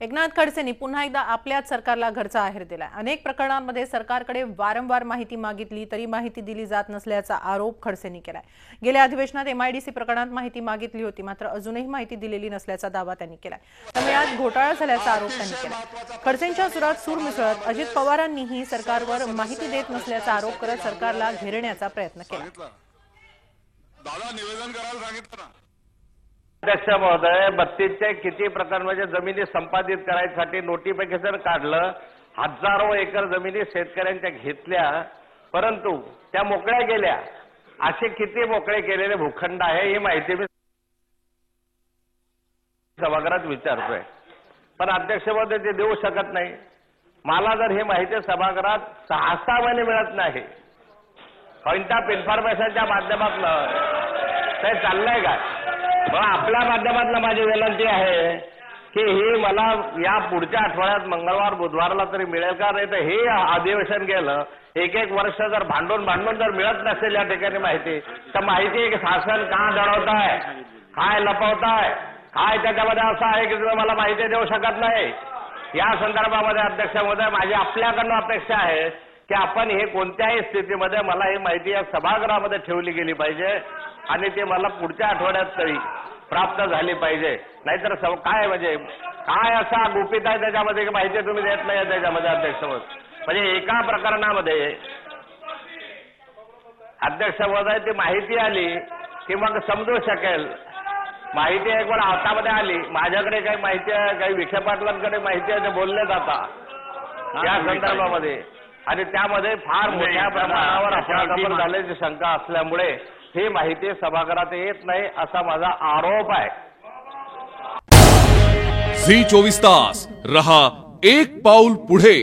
एकनाथ खडसेंनी पुन्हा एकदा आपल्याच सरकारला घरचा आहेर दिला। अनेक प्रकरणांमध्ये सरकारकडे वारंवार माहिती मागितली तरी माहिती दिली जात नसल्याचा आरोप खडसेंनी केलाय। गेल्या अधिवेशनात एमआयडीसी प्रकरणात माहिती मागितली होती, मात्र अजूनही माहिती दिलेली नसल्याचा दावा त्यांनी केलाय। त्यामुळे आज घोटाळा झाल्याचा आरोप त्यांनी केलाय। खडसेंच्या सुरात सूर मिसळत अजित पवारांनीही सरकारवर माहिती देत नसल्याचा आरोप करत सरकारला घेरण्याचा प्रयत्न केला। दादा निवेदन करायला सांगितलं ना। अध्यक्ष महोदय, 32चे किती प्रकरण म्हणजे जमिनी संपादित करायसाठी नोटिफिकेशन काढलं, हजारो एकर जमिनी शेतकऱ्यांच्या घेतल्या, परंतु त्या मोकळ्या गेल्या। असे किती मोकळे केलेले भूखंड आहे ही माहिती मी सभागृहात विचारतोय, पण अध्यक्ष महोदय ते देऊ शकत नाही। मला जर ही माहिती सभागृहात 6 महिने मिळत नाही, पॉइंट ऑफ इन्फॉर्मेशनच्या माध्यमातून ते चाललंय का? मग आपल्या माध्यमातून माझी विनंती आहे की ही मला या पुढच्या आठवड्यात मंगळवार बुधवारला तरी मिळेल का? नाही तर हे अधिवेशन गेलं, एक वर्ष जर भांडून जर मिळत नसेल या ठिकाणी माहिती, तर माहिती शासन का दडवताय, काय लपवताय, काय त्याच्यामध्ये असं आहे की तुम्ही मला माहिती देऊ शकत नाही? या संदर्भामध्ये अध्यक्ष महोदय माझी आपल्याकडनं अपेक्षा आहे की आपण हे कोणत्याही स्थितीमध्ये मला ही माहिती या सभागृहामध्ये ठेवली गेली पाहिजे आणि ते मला पुढच्या आठवड्यात तरी प्राप्त झाली पाहिजे। नाहीतर काय म्हणजे काय असा गुपित आहे त्याच्यामध्ये की माहिती तुम्ही देत नाही त्याच्यामध्ये अध्यक्ष महोदय? म्हणजे एका प्रकरणामध्ये अध्यक्ष महोदय ती माहिती आली की मग समजू शकेल। माहिती एक वेळा हातामध्ये आली, माझ्याकडे काही माहिती आहे, काही विखे पाटलांकडे माहिती आहे, ते बोलले जातात या संदर्भामध्ये, आणि त्यामध्ये फार मोठ्या प्रमाणावर अफरातफर झाल्याची शंका असल्यामुळे ही माहिती सभागृहात येत नाही असा माझा आरोप आहे। झी 24 तास रहा एक पाऊल पुढे।